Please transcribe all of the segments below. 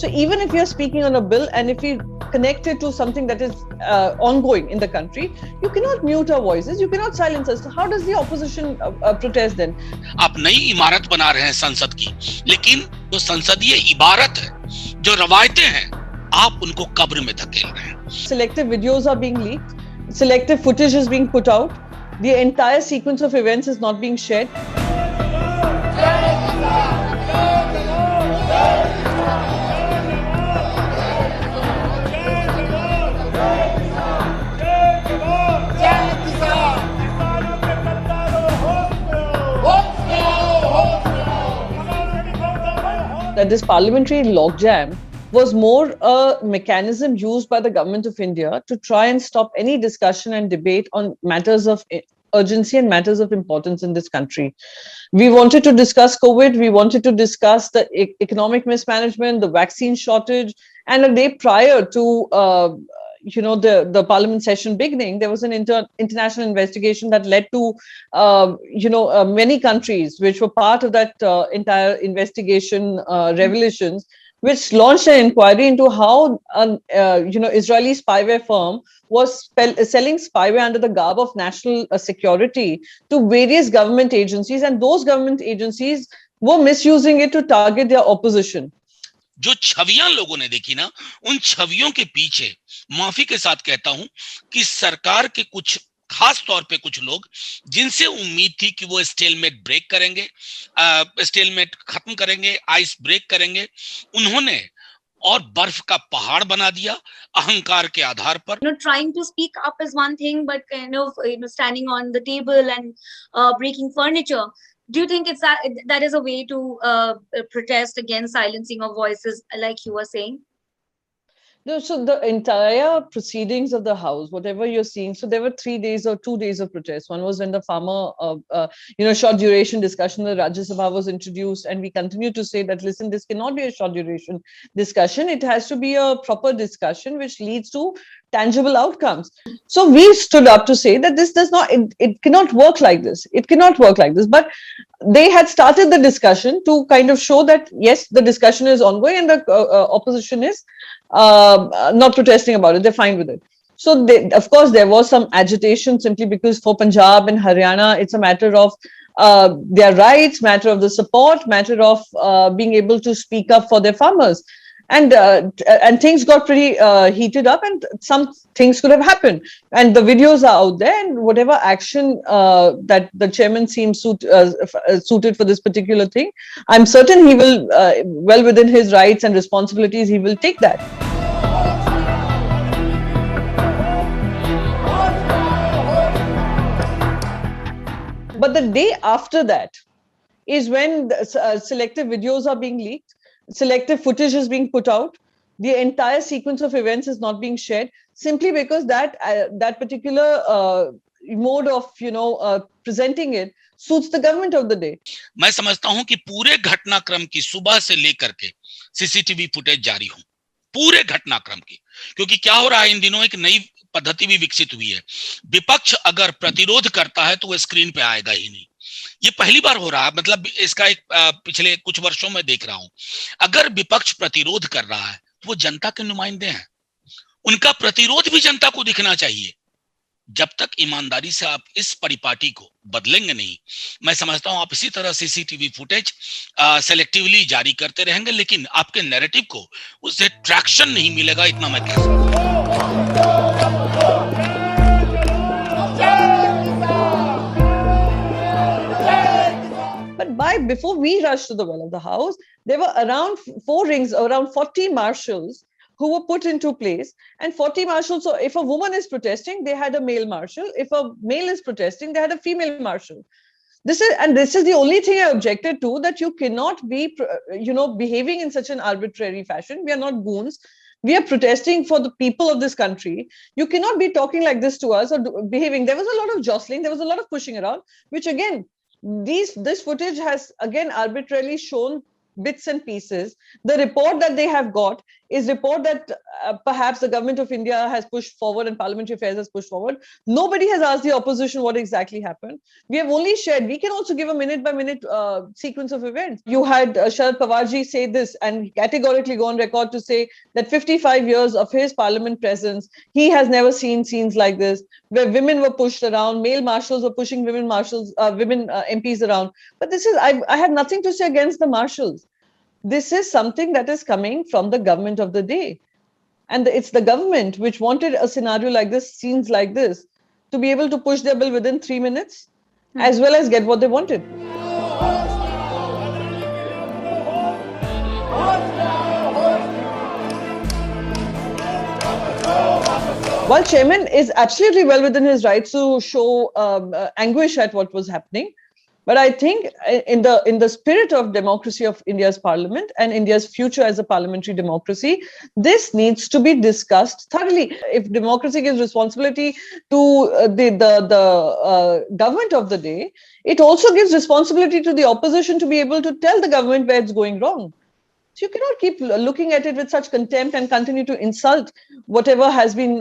So even if you're speaking on a bill and if we connect it to something that is ongoing in the country, you cannot mute our voices, you cannot silence us. So how does the opposition protest then? आप नई इमारत बना रहे हैं संसद की, लेकिन जो संसदीय इबारत है, जो रवायतें हैं, आप उनको कब्र में धकेल रहे हैं. Selective videos are being leaked, selective footage is being put out, the entire sequence of events is not being shared. That this parliamentary logjam was more a mechanism used by the government of India to try and stop any discussion and debate on matters of urgency and matters of importance in this country. We wanted to discuss COVID, we wanted to discuss the economic mismanagement, the vaccine shortage, and a day prior to the parliament session beginning, there was an international investigation that led to many countries which were part of that entire investigation revelations, which launched an inquiry into how Israeli spyware firm was selling spyware under the garb of national security to various government agencies, and those government agencies were misusing it to target their opposition. जो छवियां लोगों ने देखी ना, उन छवियों के पीछे माफी के साथ कहता हूं कि सरकार के कुछ खास तौर पे कुछ लोग जिनसे उम्मीद थी कि वो स्टेलमेट ब्रेक करेंगे, स्टेलमेट खत्म करेंगे, आइस ब्रेक करेंगे, उन्होंने और बर्फ का पहाड़ बना दिया अहंकार के आधार पर. Trying to speak up is one thing, but standing on the table and breaking furniture. Do you think that is a way to protest against silencing of voices, like you were saying? No, so the entire proceedings of the House, whatever you're seeing, so there were 3 days or 2 days of protest. One was when the farmer, short duration discussion, the Rajya Sabha was introduced, and we continue to say that, listen, this cannot be a short duration discussion. It has to be a proper discussion which leads to tangible outcomes. So we stood up to say that this does not, it cannot work like this. It cannot work like this. But they had started the discussion to kind of show that, yes, the discussion is ongoing and the opposition is not protesting about it. They're fine with it. So, of course, there was some agitation simply because for Punjab and Haryana, it's a matter of their rights, matter of the support, matter of being able to speak up for their farmers. And things got pretty heated up, and some things could have happened. And the videos are out there, and whatever action that the chairman seems suited for this particular thing, I'm certain he will, well within his rights and responsibilities, he will take that. But the day after that is when the, selective videos are being leaked, selective footage is being put out, the entire sequence of events is not being shared, simply because that particular mode of presenting it suits the government of the day. मैं समझता हूं कि पूरे घटनाक्रम की सुबह से लेकर के सीसीटीवी फुटेज जारी हो, पूरे घटनाक्रम की, क्योंकि क्या हो रहा है इन दिनों, एक नई पद्धति भी विकसित हुई है. विपक्ष अगर प्रतिरोध करता है तो वो स्क्रीन पे आएगा ही नहीं. ये पहली बार हो रहा है, मतलब इसका एक पिछले कुछ वर्षों में देख रहा हूं. अगर विपक्ष प्रतिरोध कर रहा है तो वो जनता के नुमाइंदे हैं, उनका प्रतिरोध भी जनता को दिखना चाहिए. जब तक ईमानदारी से आप इस परिपाटी को बदलेंगे नहीं, मैं समझता हूं आप इसी तरह सीसीटीवी फुटेज सेलेक्टिवली जारी करते रहेंगे, लेकिन आपके नैरेटिव को उससे ट्रैक्शन नहीं मिलेगा, इतना मैं कह सकता हूं. But before we rushed to the well of the House, there were around 4 rings, around 40 marshals who were put into place, and 40 marshals. So if a woman is protesting, they had a male marshal. If a male is protesting, they had a female marshal. This is the only thing I objected to, that you cannot be, behaving in such an arbitrary fashion. We are not goons. We are protesting for the people of this country. You cannot be talking like this to us or behaving. There was a lot of jostling. There was a lot of pushing around, which again, this footage has again arbitrarily shown bits and pieces. The report that they have got is report that perhaps the government of India has pushed forward and parliamentary affairs has pushed forward. Nobody has asked the opposition what exactly happened. We have only shared. We can also give a minute by minute sequence of events. You had Sharad Pawarji say this and categorically go on record to say that 55 years of his parliament presence, he has never seen scenes like this, where women were pushed around, male marshals were pushing women MPs around. But this is, I have nothing to say against the marshals. This is something that is coming from the government of the day. And it's the government which wanted a scenario like this, scenes like this, to be able to push their bill within 3 minutes, as well as get what they wanted. While chairman is absolutely well within his rights to show anguish at what was happening, but I think in the spirit of democracy of India's parliament and India's future as a parliamentary democracy, this needs to be discussed thoroughly. If democracy gives responsibility to the government of the day, it also gives responsibility to the opposition to be able to tell the government where it's going wrong. So you cannot keep looking at it with such contempt and continue to insult whatever has been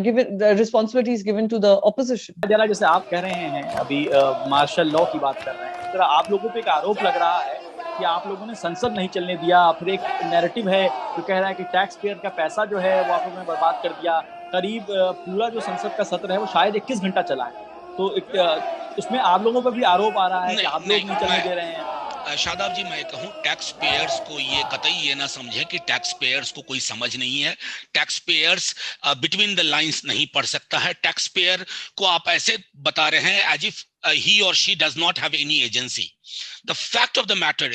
given, the responsibilities given to the opposition. जरा जैसे आप कह रहे हैं अभी martial law की बात कर रहे हैं, जरा आप लोगों पे एक आरोप लग रहा है कि आप लोगों ने संसद नहीं चलने दिया। फिर एक नैरेटिव है जो कह रहा है कि टैक्स पेयर का पैसा जो है वो आप लोगों ने बर्बाद कर दिया। करीब पूरा जो संसद का सत्र है वो शायद 21 घंटा चला है, तो उसमें आप लोगों पर भी आरोप आ रहा है कि आप लोग नहीं चलने दे रहे हैं। शादाब जी, मैं कहूं टैक्स पेयर्स को ये कतई ये ना समझे कि टैक्स पेयर्स को कोई समझ नहीं है। Tax payers between the lines नहीं पढ़ सकता है। टैक्स पेयर को आप ऐसे बता रहे हैं as if he or she does not have any agency. The fact of the matter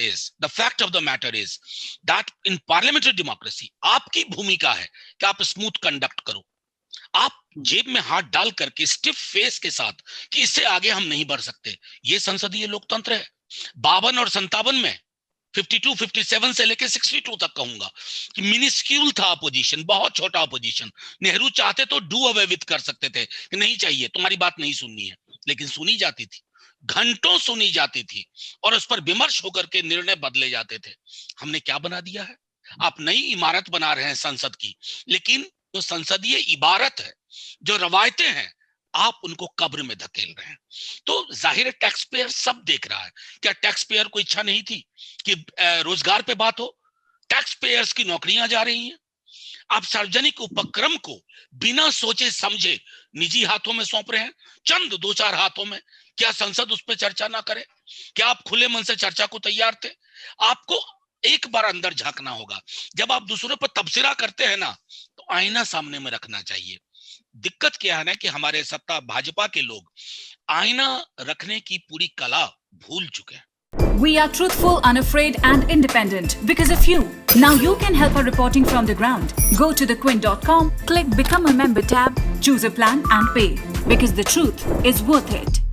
is that in parliamentary democracy आपकी भूमिका है कि आप स्मूथ कंडक्ट करो। आप जेब में हाथ डाल करके स्टिफ फेस के साथ कि इससे आगे हम नहीं बढ़ सकते, ये संसदीय लोकतंत्र है। 52 और 57 में 52, 57 से लेके 62 तक कहूंगा कि मिनिस्क्यूल था अपोजिशन, बहुत छोटा अपोजिशन। नेहरू चाहते तो डू अवे विद कर सकते थे कि नहीं चाहिए, तुम्हारी बात नहीं सुननी है, लेकिन सुनी जाती थी, घंटों सुनी जाती थी और उस पर विमर्श होकर के निर्णय बदले जाते थे। हमने क्या बना दिया है? आप नई इमारत बना रहे हैं संसद की, लेकिन जो संसदीय इबारत है, जो रवायतें हैं, आप उनको कब्र में धकेल रहे हैं। तो जाहिर है टैक्स पेयर सब देख रहा है। क्या टैक्स पेयर को इच्छा नहीं थी कि रोजगार पे बात हो? टैक्स पेयर्स की नौकरियां जा रही हैं। आप सार्वजनिक उपक्रम को बिना सोचे समझे निजी हाथों में सौंप रहे हैं, चंद 2-4 हाथों में। क्या संसद उस पर चर्चा ना करे? क्या आप खुले मन से चर्चा को तैयार थे? आपको एक बार अंदर झांकना होगा। जब आप दूसरों पर तबसरा करते हैं ना, तो आईना सामने में रखना चाहिए। दिक्कत क्या है ना कि हमारे सत्ता भाजपा के लोग आईना रखने की पूरी कला भूल चुके हैं। We are truthful, unafraid and independent because of you. Now you can help our reporting from the ground. Go to thequint.com, click Become a Member tab, choose a plan and pay. Because the truth is worth it.